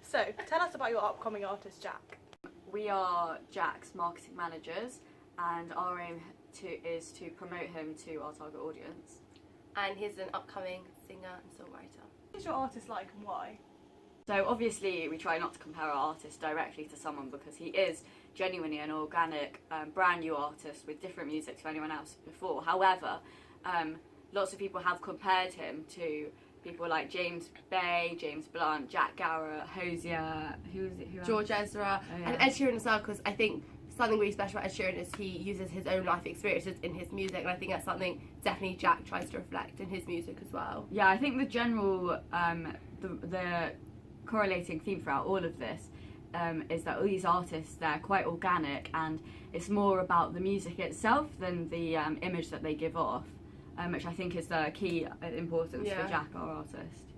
So, tell us about your upcoming artist, Jack. We are Jack's marketing managers, and our aim is to promote him to our target audience. And he's an upcoming singer and songwriter. What is your artist like and why? So obviously we try not to compare our artist directly to someone because he is genuinely an organic, brand new artist with different music to anyone else before. However, lots of people have compared him to people like James Bay, James Blunt, Jack Garrett, Hosier, who George Ezra, and Ed Sheeran as well, because I think something really special about Ed Sheeran is he uses his own life experiences in his music, and I think that's something definitely Jack tries to reflect in his music as well. Yeah, I think the general, the correlating theme throughout all of this is that all these artists, they're quite organic, and it's more about the music itself than the image that they give off, which I think is the key importance for Jack, our artist.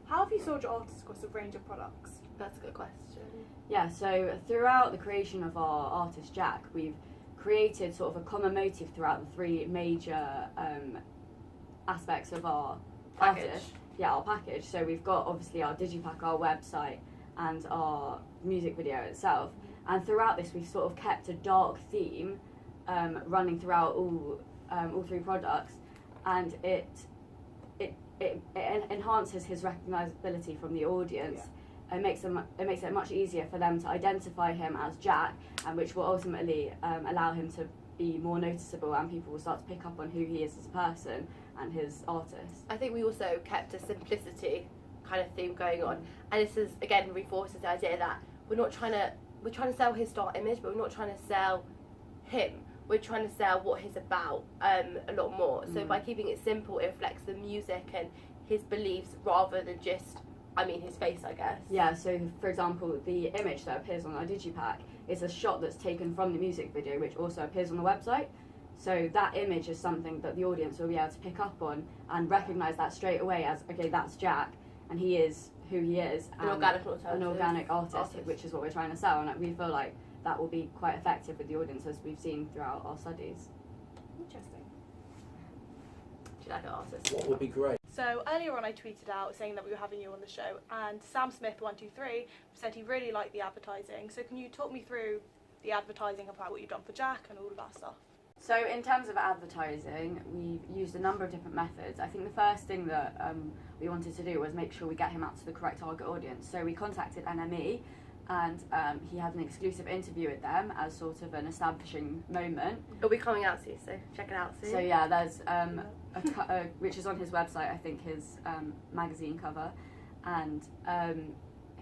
How have you sold your artist across a range of products? That's a good question. Yeah, so throughout the creation of our artist Jack, we've created sort of a common motive throughout the three major aspects of our Package. artist. Yeah, our package. So we've got obviously our digipack, our website, and our music video itself. And throughout this, we've sort of kept a dark theme running throughout all three products, and it enhances his recognisability from the audience. Yeah. It makes it much easier for them to identify him as Jack, and which will ultimately allow him to be more noticeable, and people will start to pick up on who he is as a person and his artist. I think we also kept a simplicity kind of theme going on, and this is again reinforces the idea that we're trying to sell his star image, but we're not trying to sell him. We're trying to sell what he's about a lot more. So by keeping it simple, it reflects the music and his beliefs rather than just, his face, I guess. Yeah, so for example, the image that appears on our digipack is a shot that's taken from the music video, which also appears on the website. So that image is something that the audience will be able to pick up on and recognise that straight away as, okay, that's Jack, and he is who he is. An organic artist, which is what we're trying to sell, and we feel like that will be quite effective with the audience, as we've seen throughout our studies. Interesting. Do you like an artist? What would be great? So earlier on I tweeted out saying that we were having you on the show, and Sam Smith123 said he really liked the advertising. So can you talk me through the advertising about what you've done for Jack and all of that stuff? So in terms of advertising, we've used a number of different methods. I think the first thing that we wanted to do was make sure we get him out to the correct target audience. So we contacted NME, and he had an exclusive interview with them as sort of an establishing moment. It'll be coming out soon, so check it out soon. So yeah, there's which is on his website, I think, his magazine cover, and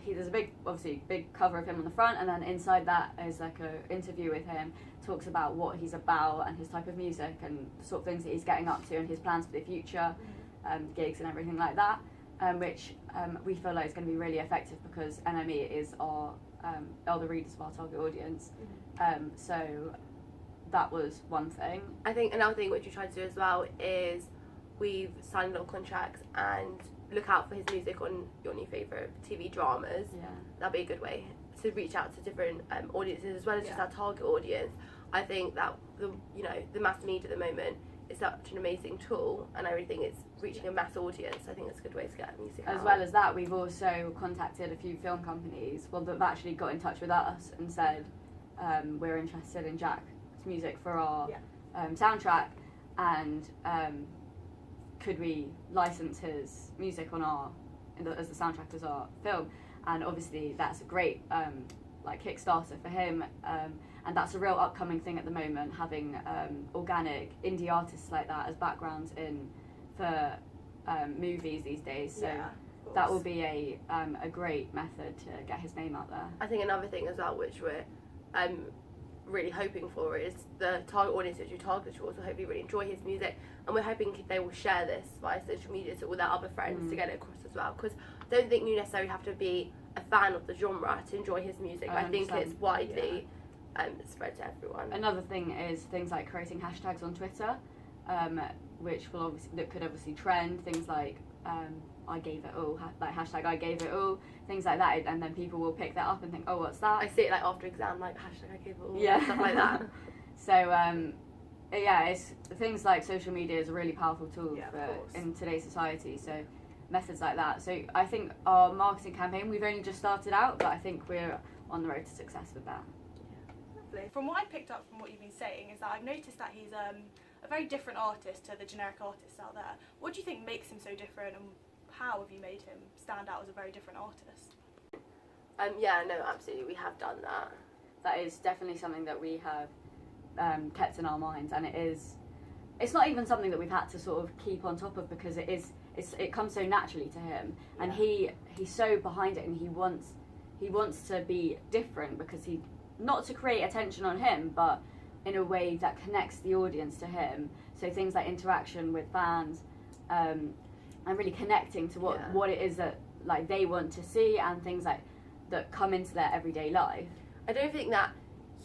there's a big cover of him on the front, and then inside that is like an interview with him, talks about what he's about and his type of music and the sort of things that he's getting up to and his plans for the future, gigs and everything like that, which we feel like is going to be really effective because NME is are the readers of our target audience. So that was one thing. I think another thing which we tried to do as well is we've signed little contracts and look out for his music on your new favourite TV dramas. Yeah. That'd be a good way to reach out to different audiences as well as just our target audience. I think that the mass media at the moment is such an amazing tool, and I really think it's reaching a mass audience. I think it's a good way to get music out. As well as that, we've also contacted a few film companies that actually got in touch with us and said we're interested in Jack's music for our soundtrack, and could we license his music on as the soundtrack as our film. And obviously that's a great Kickstarter for him, and that's a real upcoming thing at the moment, having organic indie artists like that as backgrounds for movies these days. So that will be a great method to get his name out there. I think another thing as well which we're really hoping for is the target audience which we target will also hopefully really enjoy his music, and we're hoping they will share this via social media to all their other friends to get it across as well, because I don't think you necessarily have to be a fan of the genre to enjoy his music. I think it's widely spread to everyone. Another thing is things like creating hashtags on Twitter, which could obviously trend, things like I gave it all, like hashtag I gave it all, things like that, and then people will pick that up and think, oh, what's that? I see it like after exam, like hashtag I gave it all, stuff like that. So it's things like social media is a really powerful tool in today's society. So methods like that. So I think our marketing campaign, we've only just started out, but I think we're on the road to success with that. From what I picked up from what you've been saying is that I've noticed that he's a very different artist to the generic artists out there. What do you think makes him so different, and how have you made him stand out as a very different artist? Yeah, no, absolutely, we have done that. That is definitely something that we have kept in our minds, and it's not even something that we've had to sort of keep on top of, because it comes so naturally to him, and he's so behind it, and he wants to be different, because not to create attention on him, but in a way that connects the audience to him. So things like interaction with fans, and really connecting to what it is that like they want to see, and things like that come into their everyday life. I don't think that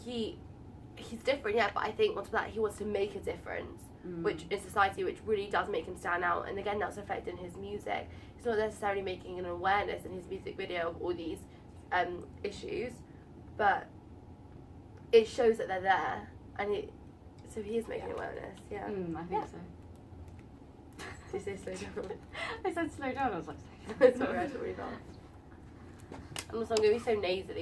he's different yet, but I think on top of that he wants to make a difference, which in society, which really does make him stand out. And again, that's reflected in his music. He's not necessarily making an awareness in his music video of all these issues, but it shows that they're there, and so he is making awareness. Yeah, I think so. Did you say slow down? I said slow down. I was like, Sorry, I took really fast. And also, I'm going to be so nasally.